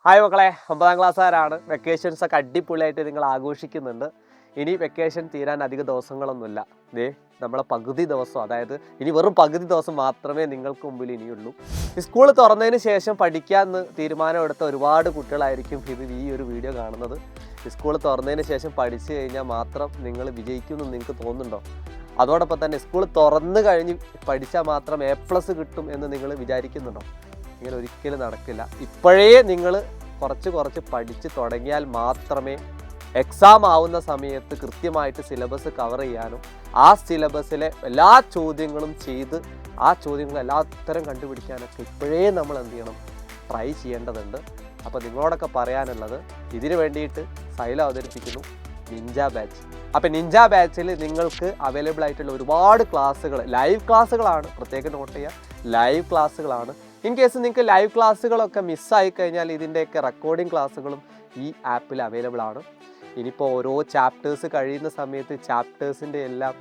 Hi മക്കളെ, 9ാം ക്ലാസ്സുകാരാണ്. Vacations ഒക്കെ അടിപൊളിയായിട്ട് നിങ്ങൾ ആഘോഷിക്കുന്നുണ്ട്. ഇനി വെക്കേഷൻ തീരാൻ അധിക ദിവസങ്ങളൊന്നുമില്ല. നമ്മളെ പകുതി ദിവസം, അതായത് ഇനി വെറും പകുതി ദിവസം മാത്രമേ നിങ്ങൾക്ക് മുമ്പിൽ ഇനിയുള്ളൂ. സ്കൂൾ തുറന്നതിന് ശേഷം പഠിക്കാമെന്ന് തീരുമാനമെടുത്ത ഒരുപാട് കുട്ടികളായിരിക്കും ഈ ഒരു വീഡിയോ കാണുന്നത്. സ്കൂൾ തുറന്നതിന് ശേഷം പഠിച്ചു കഴിഞ്ഞാൽ മാത്രം നിങ്ങൾ വിജയിക്കുമെന്ന് നിങ്ങൾക്ക് തോന്നുന്നുണ്ടോ? അതോടൊപ്പം തന്നെ സ്കൂൾ തുറന്നു കഴിഞ്ഞ് പഠിച്ചാൽ മാത്രം A+ കിട്ടും എന്ന് നിങ്ങൾ വിചാരിക്കുന്നുണ്ടോ? ഇങ്ങനെ ഒരിക്കലും നടക്കില്ല. ഇപ്പോഴേ നിങ്ങൾ കുറച്ച് പഠിച്ച് തുടങ്ങിയാൽ മാത്രമേ എക്സാം ആവുന്ന സമയത്ത് കൃത്യമായിട്ട് സിലബസ് കവർ ചെയ്യാനും ആ സിലബസിലെ എല്ലാ ചോദ്യങ്ങളും ചെയ്ത് ആ ചോദ്യങ്ങളെല്ലാം ഉത്തരം കണ്ടുപിടിക്കാനൊക്കെ ഇപ്പോഴേ നമ്മൾ എന്ത് ചെയ്യണം, ട്രൈ ചെയ്യേണ്ടതുണ്ട്. അപ്പോൾ നിങ്ങളോടൊക്കെ പറയാനുള്ളത്, ഇതിന് വേണ്ടിയിട്ട് സൈല അവതരിപ്പിക്കുന്നു നിഞ്ച ബാച്ച്. അപ്പോൾ നിഞ്ച ബാച്ചിൽ നിങ്ങൾക്ക് അവൈലബിൾ ആയിട്ടുള്ള ഒരുപാട് ക്ലാസ്സുകൾ, ലൈവ് ക്ലാസ്സുകളാണ്, പ്രത്യേകം നോട്ട് ചെയ്യുക, ലൈവ് ക്ലാസ്സുകളാണ്. ഇൻ കേസ് നിങ്ങൾക്ക് ലൈവ് ക്ലാസ്സുകളൊക്കെ മിസ്സായി കഴിഞ്ഞാൽ ഇതിൻ്റെയൊക്കെ റെക്കോർഡിംഗ് ക്ലാസ്സുകളും ഈ ആപ്പിൽ അവൈലബിൾ ആണ്. ഇനിയിപ്പോൾ ഓരോ ചാപ്റ്റേഴ്സ് കഴിയുന്ന സമയത്ത് ചാപ്റ്റേഴ്സിൻ്റെ എല്ലാം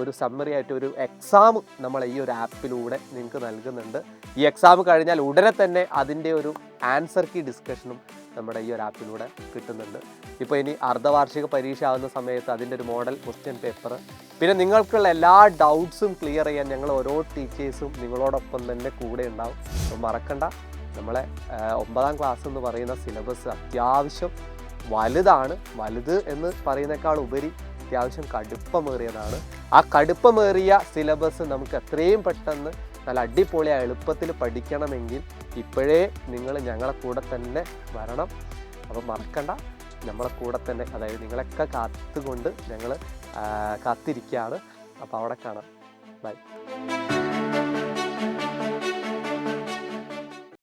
ഒരു സമ്മറി ആയിട്ട് ഒരു എക്സാം നമ്മൾ ഈ ഒരു ആപ്പിലൂടെ നിങ്ങൾക്ക് നൽകുന്നുണ്ട്. ഈ എക്സാം കഴിഞ്ഞാൽ ഉടനെ തന്നെ അതിൻ്റെ ഒരു ആൻസർ കീ ഡിസ്കഷനും നമ്മുടെ ഈ ഒരു ആപ്പിലൂടെ കിട്ടുന്നുണ്ട്. ഇപ്പോൾ ഇനി അർദ്ധവാർഷിക പരീക്ഷ ആകുന്ന സമയത്ത് അതിൻ്റെ ഒരു മോഡൽ ക്വസ്റ്റ്യൻ പേപ്പർ, പിന്നെ നിങ്ങൾക്കുള്ള എല്ലാ ഡൗട്ട്സും ക്ലിയർ ചെയ്യാൻ ഞങ്ങൾ ഓരോ ടീച്ചേഴ്സും നിങ്ങളോടൊപ്പം തന്നെ കൂടെ ഉണ്ടാവും. അപ്പോൾ മറക്കണ്ട, നമ്മളെ 9ാം ക്ലാസ് എന്ന് പറയുന്ന സിലബസ് അത്യാവശ്യം വലുതാണ്. വലുത് എന്ന് പറയുന്നേക്കാൾ ഉപരി അത്യാവശ്യം കടുപ്പമേറിയതാണ്. ആ കടുപ്പമേറിയ സിലബസ് നമുക്ക് എത്രയും പെട്ടെന്ന് നല്ല അടിപൊളിയായ എളുപ്പത്തിൽ പഠിക്കണമെങ്കിൽ ഇപ്പോഴേ നിങ്ങൾ ഞങ്ങളെ കൂടെ തന്നെ വരണം. അപ്പം മറക്കണ്ട, നമ്മളെ കൂടെ തന്നെ, അതായത് നിങ്ങളൊക്കെ കാത്തുകൊണ്ട് ഞങ്ങൾ കാത്തിരിക്കുകയാണ്. അപ്പോൾ അവിടെ കാണാം. ബൈ.